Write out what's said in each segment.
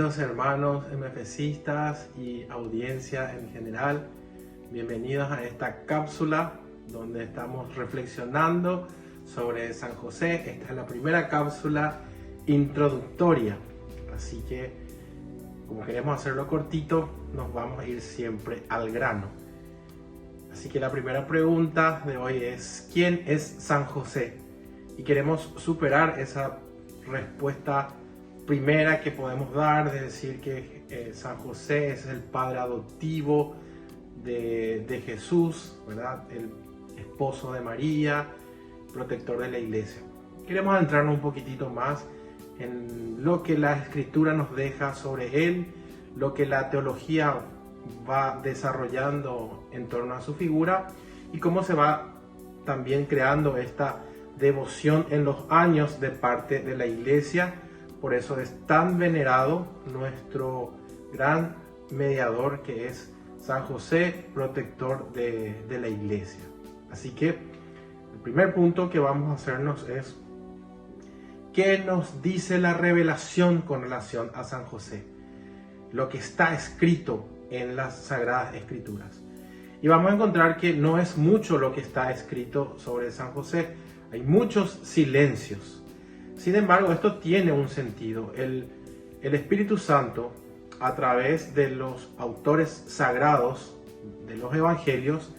Bienvenidos hermanos MFCistas y audiencia en general. Bienvenidos a esta cápsula donde estamos reflexionando sobre San José. Esta es la primera cápsula introductoria, así que como queremos hacerlo cortito, nos vamos a ir siempre al grano. Así que la primera pregunta de hoy es: ¿quién es San José? Y queremos superar esa respuesta primera que podemos dar de decir que San José es el padre adoptivo de Jesús, ¿verdad? El esposo de María, protector de la iglesia. Queremos adentrarnos un poquitito más en lo que la escritura nos deja sobre él, lo que la teología va desarrollando en torno a su figura y cómo se va también creando esta devoción en los años de parte de la iglesia. Por eso es tan venerado nuestro gran mediador, que es San José, protector de la iglesia. Así que el primer punto que vamos a hacernos es: ¿qué nos dice la revelación con relación a San José? Lo que está escrito en las Sagradas Escrituras. Y vamos a encontrar que no es mucho lo que está escrito sobre San José. Hay muchos silencios. Sin embargo, esto tiene un sentido. El Espíritu Santo, a través de los autores sagrados de los evangelios,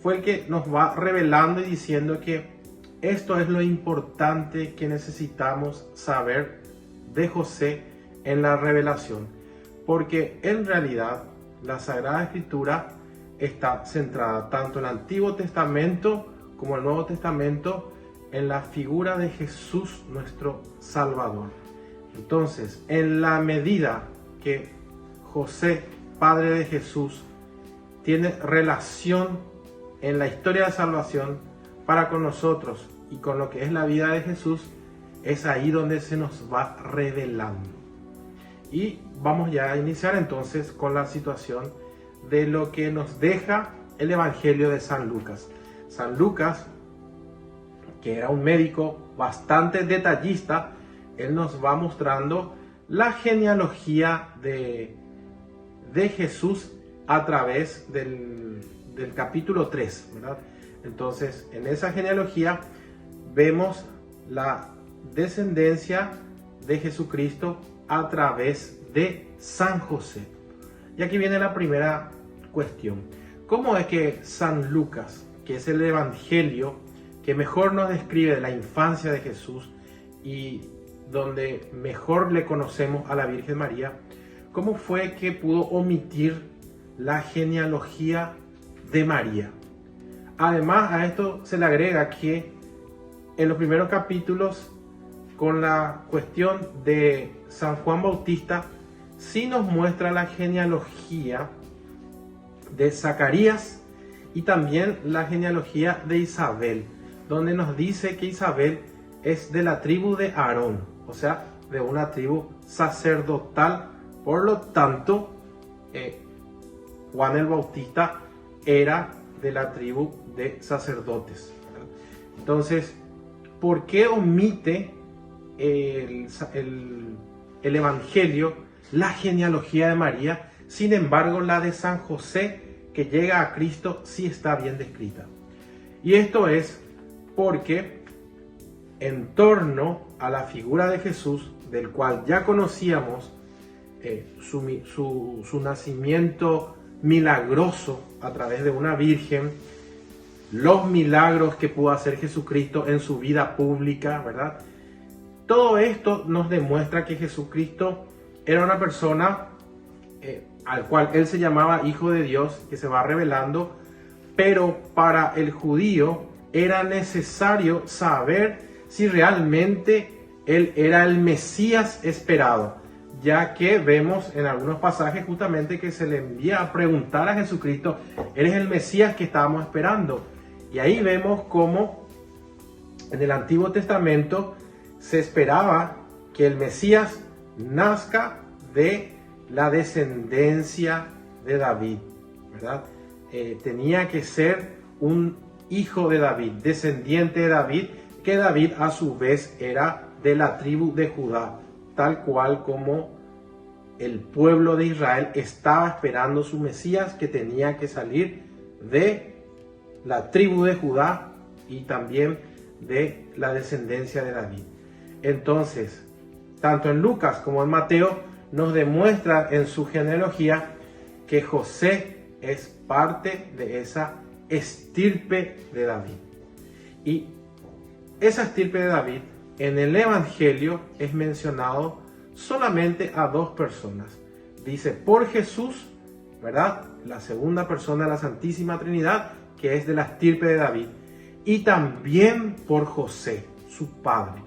fue el que nos va revelando y diciendo que esto es lo importante que necesitamos saber de José en la revelación. Porque en realidad la Sagrada Escritura está centrada tanto en el Antiguo Testamento como el Nuevo Testamento en la figura de Jesús, nuestro Salvador. Entonces, en la medida que José, padre de Jesús, tiene relación en la historia de salvación para con nosotros y con lo que es la vida de Jesús, es ahí donde se nos va revelando. Y vamos ya a iniciar entonces con la situación de lo que nos deja el Evangelio de San Lucas. San Lucas, que era un médico bastante detallista, él nos va mostrando la genealogía de Jesús a través del capítulo 3, ¿verdad? Entonces, en esa genealogía vemos la descendencia de Jesucristo a través de San José. Y aquí viene la primera cuestión. ¿Cómo es que San Lucas, que es el evangelio que mejor nos describe la infancia de Jesús y donde mejor le conocemos a la Virgen María, cómo fue que pudo omitir la genealogía de María? Además, a esto se le agrega que en los primeros capítulos, con la cuestión de San Juan Bautista, sí nos muestra la genealogía de Zacarías y también la genealogía de Isabel, donde nos dice que Isabel es de la tribu de Aarón, o sea, de una tribu sacerdotal. Por lo tanto, Juan el Bautista era de la tribu de sacerdotes. Entonces, ¿por qué omite el Evangelio la genealogía de María? Sin embargo, la de San José, que llega a Cristo, sí está bien descrita. Y esto es porque en torno a la figura de Jesús, del cual ya conocíamos su nacimiento milagroso a través de una virgen, los milagros que pudo hacer Jesucristo en su vida pública, ¿verdad? Todo esto nos demuestra que Jesucristo era una persona al cual él se llamaba Hijo de Dios, que se va revelando, pero para el judío era necesario saber si realmente él era el Mesías esperado, ya que vemos en algunos pasajes justamente que se le envía a preguntar a Jesucristo: ¿eres el Mesías que estábamos esperando? Y ahí vemos cómo en el Antiguo Testamento se esperaba que el Mesías nazca de la descendencia de David, ¿verdad? Tenía que ser un hijo de David, descendiente de David, que David a su vez era de la tribu de Judá, tal cual como el pueblo de Israel estaba esperando su Mesías, que tenía que salir de la tribu de Judá y también de la descendencia de David. Entonces, tanto en Lucas como en Mateo nos demuestra en su genealogía que José es parte de esa estirpe de David. Y esa estirpe de David en el Evangelio es mencionado solamente a dos personas. Dice por Jesús, ¿verdad? La segunda persona de la Santísima Trinidad, que es de la estirpe de David, y también por José, su padre.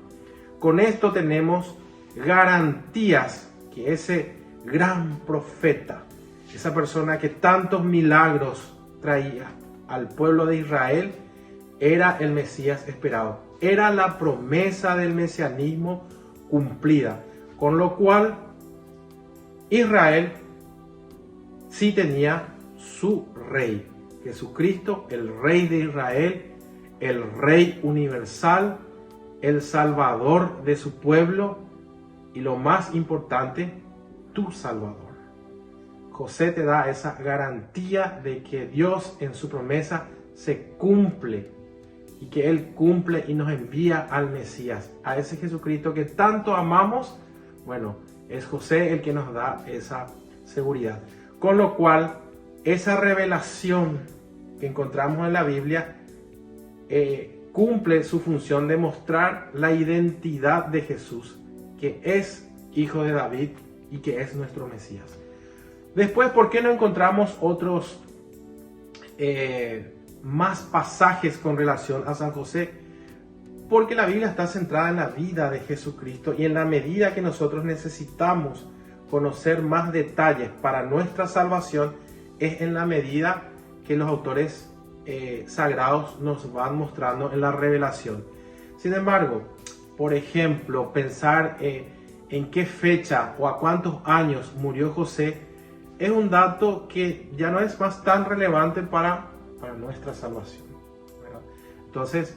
Con esto tenemos garantías que ese gran profeta, esa persona que tantos milagros traía al pueblo de Israel, era el Mesías esperado. Era la promesa del mesianismo cumplida. Con lo cual, Israel sí tenía su rey. Jesucristo, el rey de Israel, el rey universal, el salvador de su pueblo y lo más importante, tu salvador. José te da esa garantía de que Dios en su promesa se cumple y que Él cumple y nos envía al Mesías, a ese Jesucristo que tanto amamos. Bueno, es José el que nos da esa seguridad. Con lo cual, esa revelación que encontramos en la Biblia cumple su función de mostrar la identidad de Jesús, que es hijo de David y que es nuestro Mesías. Después, ¿por qué no encontramos otros más pasajes con relación a San José? Porque la Biblia está centrada en la vida de Jesucristo, y en la medida que nosotros necesitamos conocer más detalles para nuestra salvación, es en la medida que los autores sagrados nos van mostrando en la revelación. Sin embargo, por ejemplo, pensar en qué fecha o a cuántos años murió José es un dato que ya no es más tan relevante para nuestra salvación, ¿verdad? Entonces,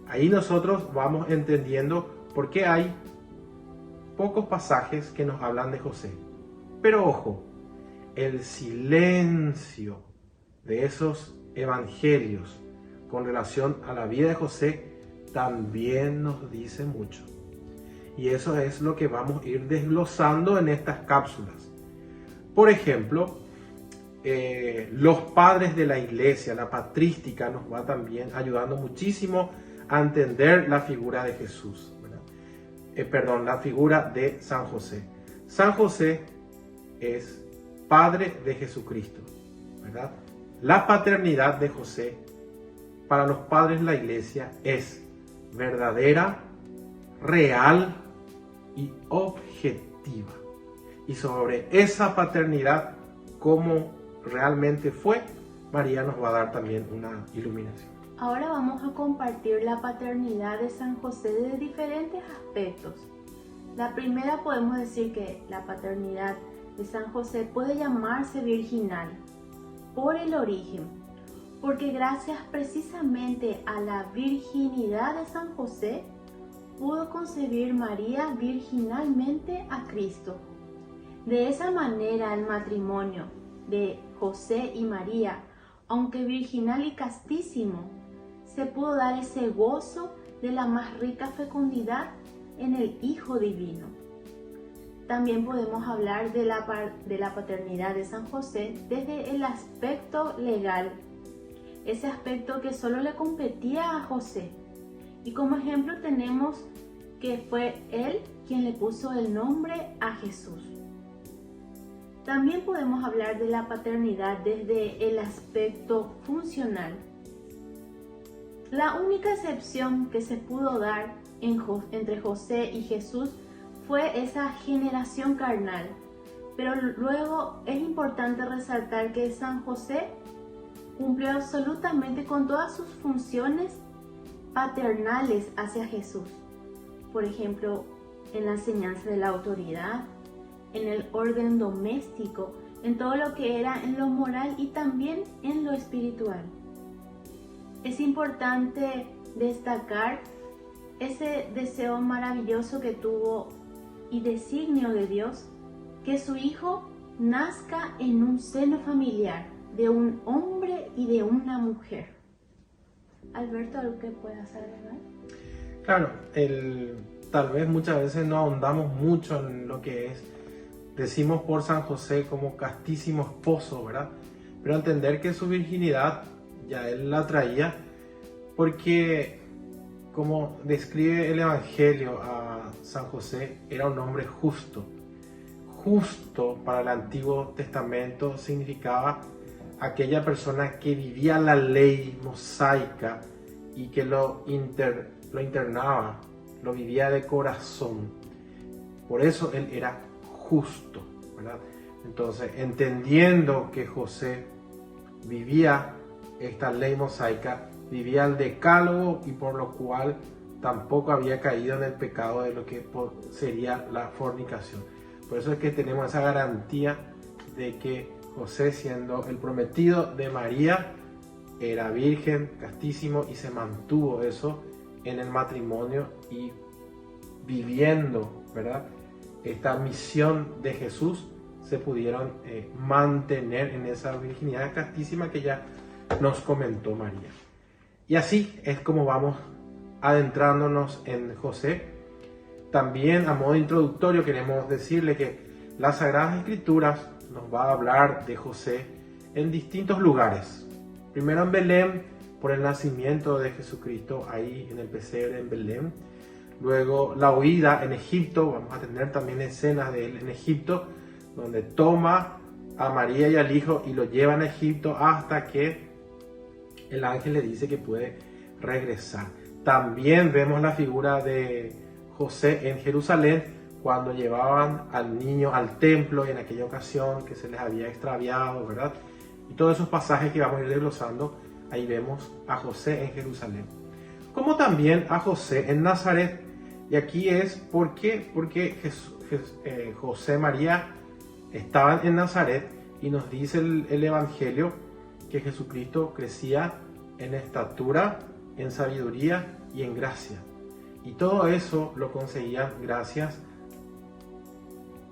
ahí nosotros vamos entendiendo por qué hay pocos pasajes que nos hablan de José. Pero ojo, el silencio de esos evangelios con relación a la vida de José también nos dice mucho. Y eso es lo que vamos a ir desglosando en estas cápsulas. Por ejemplo, los padres de la iglesia, la patrística, nos va también ayudando muchísimo a entender la figura de Jesús, ¿verdad? La figura de San José. San José es padre de Jesucristo, ¿verdad? La paternidad de José para los padres de la iglesia es verdadera, real y objetiva. Y sobre esa paternidad, cómo realmente fue, María nos va a dar también una iluminación. Ahora vamos a compartir la paternidad de San José desde diferentes aspectos. La primera, podemos decir que la paternidad de San José puede llamarse virginal por el origen, porque gracias precisamente a la virginidad de San José pudo concebir María virginalmente a Cristo. De esa manera, el matrimonio de José y María, aunque virginal y castísimo, se pudo dar ese gozo de la más rica fecundidad en el Hijo Divino. También podemos hablar de la paternidad de San José desde el aspecto legal, ese aspecto que solo le competía a José. Y como ejemplo tenemos que fue él quien le puso el nombre a Jesús. También podemos hablar de la paternidad desde el aspecto funcional. La única excepción que se pudo dar entre José y Jesús fue esa generación carnal. Pero luego es importante resaltar que San José cumplió absolutamente con todas sus funciones paternales hacia Jesús. Por ejemplo, en la enseñanza de la autoridad, en el orden doméstico, en todo lo que era en lo moral y también en lo espiritual. Es importante destacar ese deseo maravilloso que tuvo y designio de Dios, que su hijo nazca en un seno familiar de un hombre y de una mujer. Alberto, ¿algo que puedas agregar? Claro, tal vez muchas veces no ahondamos mucho en lo que es, decimos por San José como castísimo esposo, ¿verdad? Pero entender que su virginidad ya él la traía, porque como describe el Evangelio a San José, era un hombre justo. Justo para el Antiguo Testamento significaba aquella persona que vivía la ley mosaica y que lo internaba, lo vivía de corazón. Por eso él era justo, ¿verdad? Entonces, entendiendo que José vivía esta ley mosaica, vivía el decálogo y por lo cual tampoco había caído en el pecado de lo que sería la fornicación. Por eso es que tenemos esa garantía de que José, siendo el prometido de María, era virgen, castísimo, y se mantuvo eso en el matrimonio y viviendo, ¿verdad?, esta misión de Jesús, se pudieron mantener en esa virginidad castísima que ya nos comentó María. Y así es como vamos adentrándonos en José. También a modo introductorio queremos decirle que las Sagradas Escrituras nos va a hablar de José en distintos lugares. Primero en Belén, por el nacimiento de Jesucristo, ahí en el pesebre en Belén. Luego la huida en Egipto, vamos a tener también escenas de él en Egipto, donde toma a María y al hijo y lo llevan a Egipto hasta que el ángel le dice que puede regresar. También vemos la figura de José en Jerusalén, cuando llevaban al niño al templo en aquella ocasión que se les había extraviado, ¿verdad? Y todos esos pasajes que vamos a ir desglosando, ahí vemos a José en Jerusalén. Como también a José en Nazaret. Y aquí es porque José y María estaban en Nazaret, y nos dice el Evangelio que Jesucristo crecía en estatura, en sabiduría y en gracia. Y todo eso lo conseguían gracias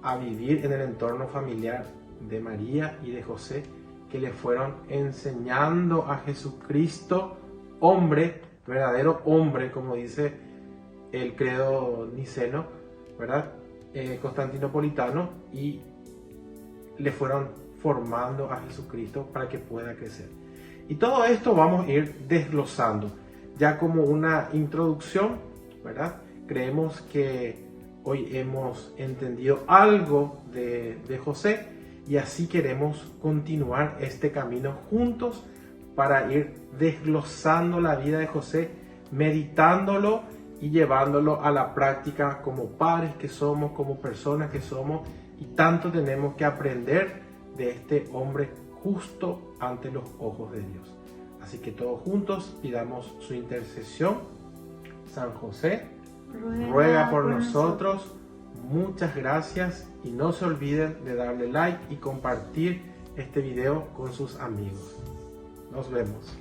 a vivir en el entorno familiar de María y de José, que le fueron enseñando a Jesucristo, hombre, verdadero hombre, como dice el credo niceno, ¿verdad?, constantinopolitano, y le fueron formando a Jesucristo para que pueda crecer. Y todo esto vamos a ir desglosando ya como una introducción, ¿verdad? Creemos que hoy hemos entendido algo de José, y así queremos continuar este camino juntos para ir desglosando la vida de José, meditándolo y llevándolo a la práctica como padres que somos, como personas que somos, y tanto tenemos que aprender de este hombre justo ante los ojos de Dios. Así que todos juntos pidamos su intercesión. San José, ruega por nosotros. Muchas gracias, y no se olviden de darle like y compartir este video con sus amigos. Nos vemos.